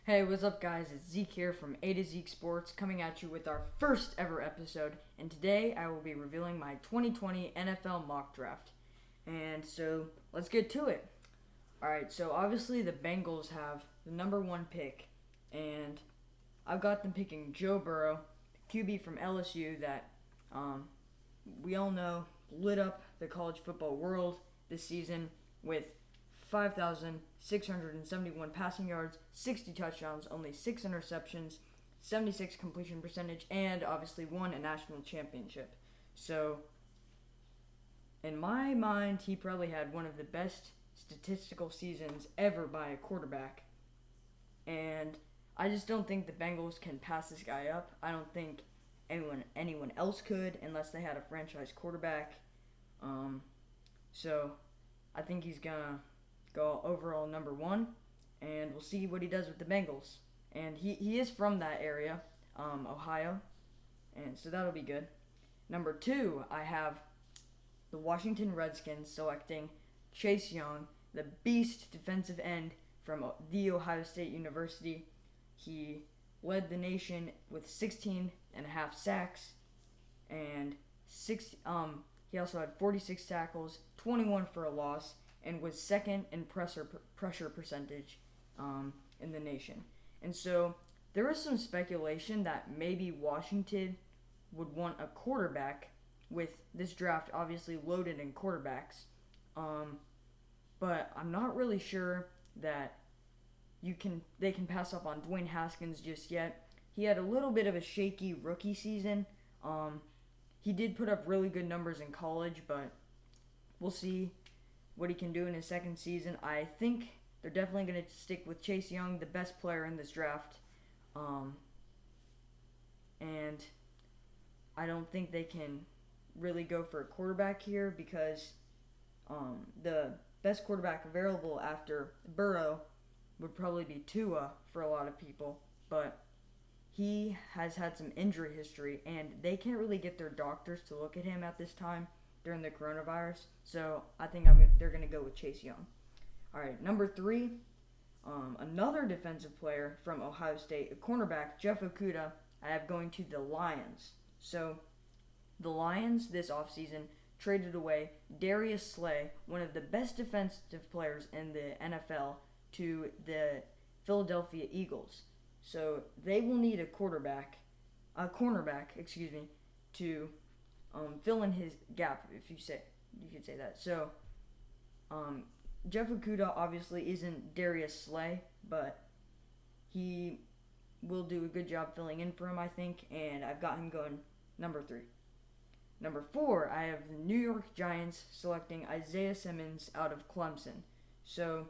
Hey, what's up, guys? It's Zeke here from A to Zeke Sports, coming at you with our first ever episode. And today I will be revealing my 2020 NFL mock draft. And so let's get to it. Alright, so obviously the Bengals have the number one pick, and I've got them picking Joe Burrow, the QB from LSU that we all know lit up the college football world this season with 5,671 passing yards, 60 touchdowns, only 6 interceptions, 76 completion percentage, and obviously won a national championship. So, in my mind, he probably had one of the best statistical seasons ever by a quarterback. And I just don't think the Bengals can pass this guy up. I don't think anyone else could unless they had a franchise quarterback. So I think he's gonna go overall number one, and we'll see what he does with the Bengals. And he is from that area, Ohio, and so that'll be good. Number two, I have the Washington Redskins selecting Chase Young, the beast defensive end from The Ohio State University. He led the nation with 16 and a half sacks, and he also had 46 tackles, 21 for a loss, and was second in pressure percentage in the nation. And so there is some speculation that maybe Washington would want a quarterback with this draft obviously loaded in quarterbacks. But I'm not really sure that they can pass up on Dwayne Haskins just yet. He had a little bit of a shaky rookie season. He did put up really good numbers in college, but we'll see what he can do in his second season. I think they're definitely going to stick with Chase Young, the best player in this draft. And I don't think they can really go for a quarterback here because the best quarterback available after Burrow would probably be Tua for a lot of people. But he has had some injury history, and they can't really get their doctors to look at him at this time during the coronavirus. So I think they're going to go with Chase Young. All right, number three, another defensive player from Ohio State, a cornerback, Jeff Okudah, I have going to the Lions. So the Lions this offseason traded away Darius Slay, one of the best defensive players in the NFL, to the Philadelphia Eagles. So they will need a cornerback, to fill in his gap, if you could say that. So Jeff Okudah obviously isn't Darius Slay, but he will do a good job filling in for him, I think, and I've got him going number three. Number four, I have the New York Giants selecting Isaiah Simmons out of Clemson. So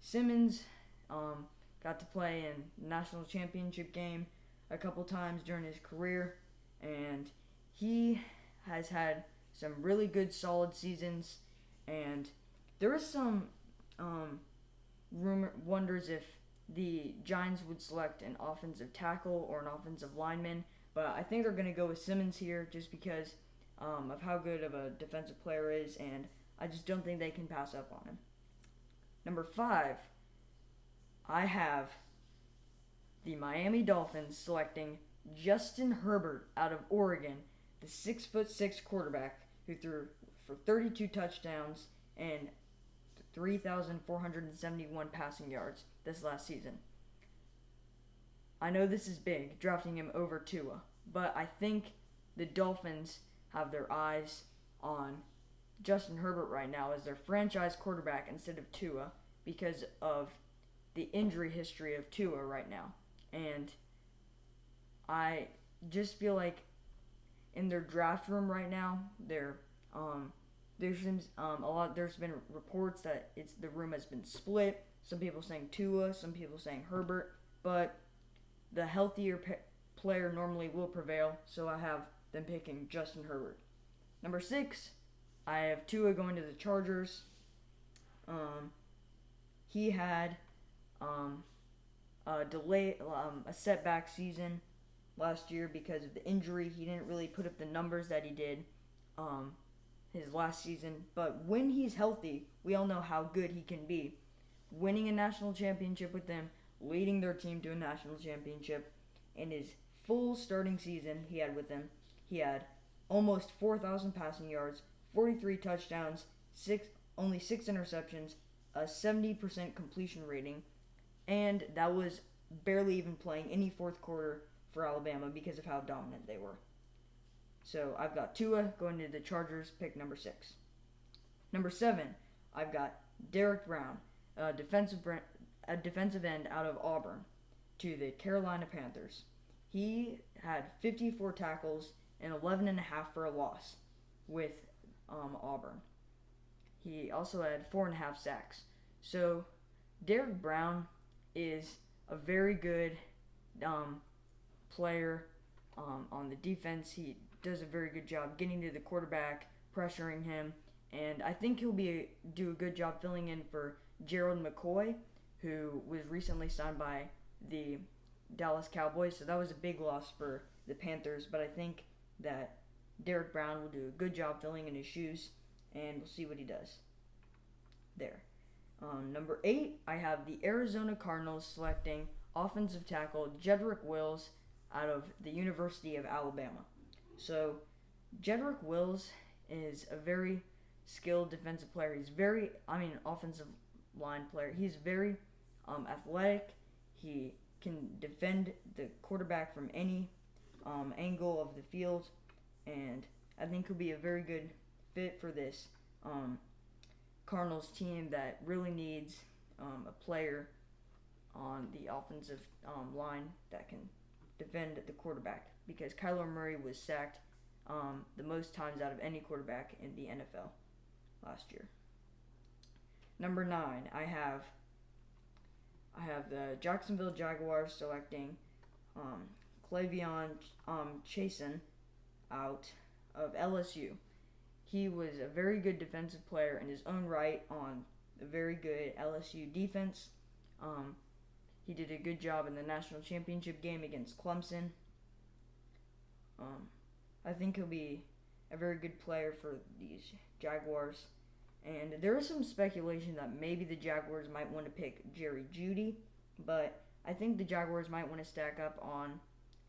Simmons got to play in the national championship game a couple times during his career, and he has had some really good solid seasons, and there is some wonders if the Giants would select an offensive tackle or an offensive lineman, but I think they're going to go with Simmons here just because of how good of a defensive player is, and I just don't think they can pass up on him. Number five, I have the Miami Dolphins selecting Justin Herbert out of Oregon, the 6'6" quarterback who threw for 32 touchdowns and 3,471 passing yards this last season. I know this is big, drafting him over Tua, but I think the Dolphins have their eyes on Justin Herbert right now as their franchise quarterback instead of Tua because of the injury history of Tua right now. And I just feel like in their draft room right now, there's been reports that the room has been split. Some people saying Tua, some people saying Herbert, but the healthier player normally will prevail, so I have them picking Justin Herbert. Number six, I have Tua going to the Chargers. He had a setback season last year because of the injury. He didn't really put up the numbers that he did his last season. But when he's healthy, we all know how good he can be. Winning a national championship with them, leading their team to a national championship. In his full starting season he had with them, he had almost 4,000 passing yards, 43 touchdowns, only 6 interceptions, a 70% completion rating, and that was barely even playing any fourth quarter for Alabama because of how dominant they were. So I've got Tua going to the Chargers, pick number 6. Number 7, I've got Derek Brown, a defensive end out of Auburn, to the Carolina Panthers. He had 54 tackles and 11 and a half for a loss with Auburn. He also had 4.5 sacks. So Derek Brown is a very good player on the defense. He does a very good job getting to the quarterback, pressuring him, and I think he'll do a good job filling in for Gerald McCoy, who was recently signed by the Dallas Cowboys. So that was a big loss for the Panthers, but I think that Derek Brown will do a good job filling in his shoes, and we'll see what he does there. Number 8, I have the Arizona Cardinals selecting offensive tackle Jedrick Wills out of the University of Alabama. So Jedrick Wills is a very skilled defensive player. Offensive line player. He's very athletic. He can defend the quarterback from any angle of the field, and I think he'll be a very good fit for this Cardinals team that really needs a player on the offensive line that can defend the quarterback, because Kyler Murray was sacked the most times out of any quarterback in the NFL last year. Number 9, I have the Jacksonville Jaguars selecting Clavion Chasen out of LSU. He was a very good defensive player in his own right on a very good LSU defense. He did a good job in the national championship game against Clemson. I think he'll be a very good player for these Jaguars. And there is some speculation that maybe the Jaguars might want to pick Jerry Jeudy, but I think the Jaguars might want to stack up on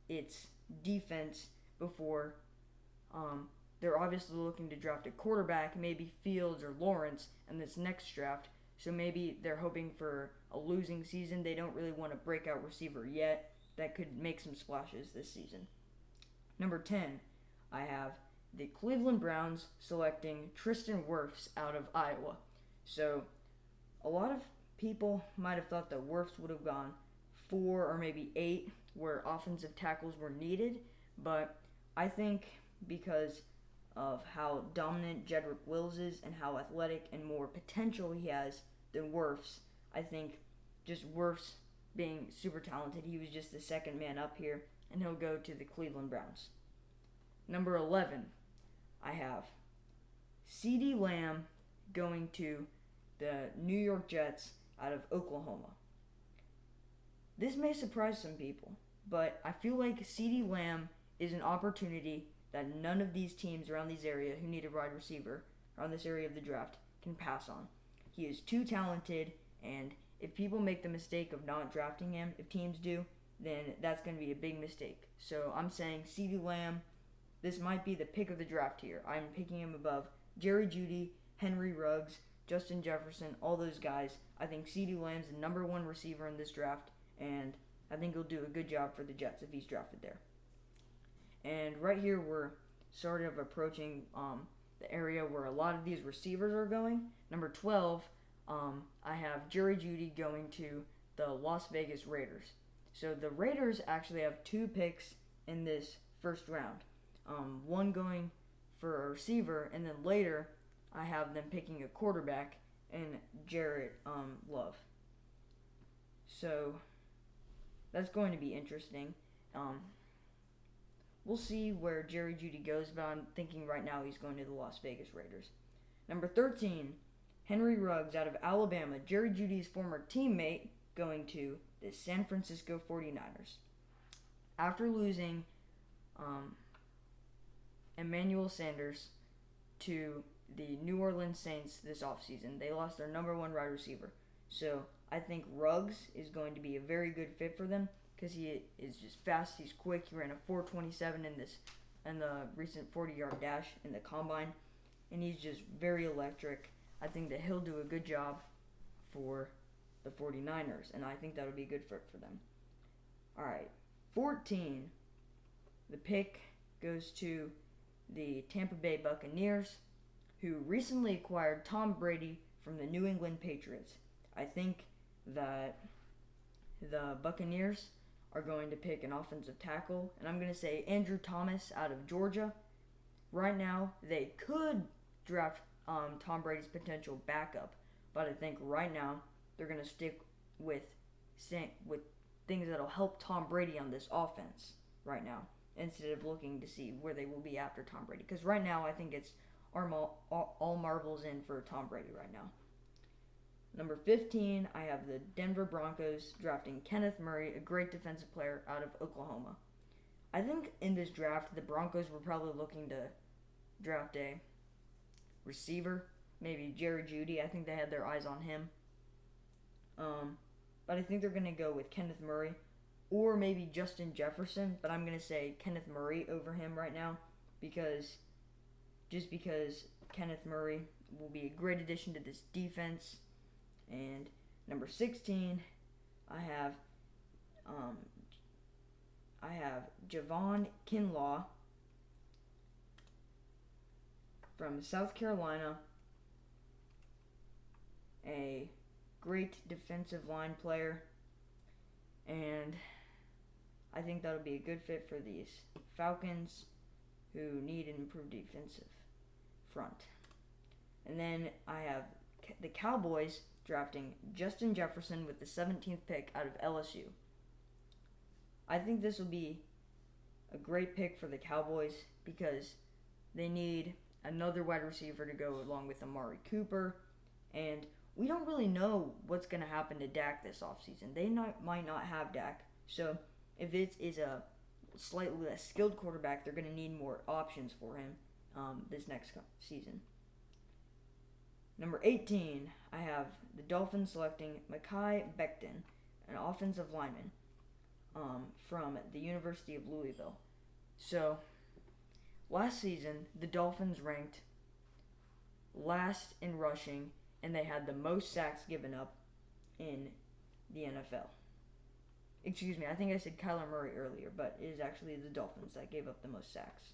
its defense before they're obviously looking to draft a quarterback, maybe Fields or Lawrence, in this next draft. So maybe they're hoping for a losing season. They don't really want a breakout receiver yet that could make some splashes this season. Number 10, I have the Cleveland Browns selecting Tristan Wirfs out of Iowa. So a lot of people might have thought that Wirfs would have gone 4 or maybe 8 where offensive tackles were needed, but I think because of how dominant Jedrick Wills is and how athletic and more potential he has than Wirfs, I think just Wirfs being super talented, he was just the second man up here, and he'll go to the Cleveland Browns. Number 11, I have CeeDee Lamb going to the New York Jets out of Oklahoma. This may surprise some people, but I feel like CeeDee Lamb is an opportunity that none of these teams around this area who need a wide receiver around this area of the draft can pass on. He is too talented, and if people make the mistake of not drafting him, if teams do, then that's going to be a big mistake. So I'm saying CeeDee Lamb, this might be the pick of the draft here. I'm picking him above Jerry Jeudy, Henry Ruggs, Justin Jefferson, all those guys. I think CeeDee Lamb's the number 1 receiver in this draft, and I think he'll do a good job for the Jets if he's drafted there. And right here we're sort of approaching the area where a lot of these receivers are going. Number 12, I have Jerry Jeudy going to the Las Vegas Raiders. So the Raiders actually have 2 picks in this first round. One going for a receiver, and then later I have them picking a quarterback in Jared Love. So that's going to be interesting. We'll see where Jerry Jeudy goes, but I'm thinking right now he's going to the Las Vegas Raiders. Number 13, Henry Ruggs out of Alabama, Jerry Jeudy's former teammate, going to the San Francisco 49ers. After losing Emmanuel Sanders to the New Orleans Saints this offseason, they lost their number 1 wide receiver. So I think Ruggs is going to be a very good fit for them because he is just fast. He's quick. He ran a 4.27 in the recent 40-yard dash in the combine, and he's just very electric. I think that he'll do a good job for the 49ers, and I think that would be a good fit for them. All right, 14. The pick goes to the Tampa Bay Buccaneers, who recently acquired Tom Brady from the New England Patriots. I think that the Buccaneers are going to pick an offensive tackle, and I'm going to say Andrew Thomas out of Georgia. Right now, they could draft Tom Brady's potential backup, but I think right now they're going to stick with things that'll help Tom Brady on this offense right now, instead of looking to see where they will be after Tom Brady. Because right now, I think it's all marbles in for Tom Brady right now. Number 15, I have the Denver Broncos drafting Kenneth Murray, a great defensive player out of Oklahoma. I think in this draft, the Broncos were probably looking to draft a receiver, maybe Jerry Jeudy. I think they had their eyes on him. But I think they're going to go with Kenneth Murray or maybe Justin Jefferson, but I'm going to say Kenneth Murray over him right now because Kenneth Murray will be a great addition to this defense. And number 16, I have Javon Kinlaw from South Carolina, a great defensive line player, and I think that'll be a good fit for these Falcons who need an improved defensive front. And then I have the Cowboys drafting Justin Jefferson with the 17th pick out of LSU. I think this will be a great pick for the Cowboys because they need another wide receiver to go along with Amari Cooper, and we don't really know what's going to happen to Dak this offseason. They might not have Dak, so if it is a slightly less skilled quarterback, they're going to need more options for him this next season. Number 18, I have the Dolphins selecting Mekhi Becton, an offensive lineman from the University of Louisville. So, last season, the Dolphins ranked last in rushing, and they had the most sacks given up in the NFL. Excuse me, I think I said Kyler Murray earlier, but it is actually the Dolphins that gave up the most sacks.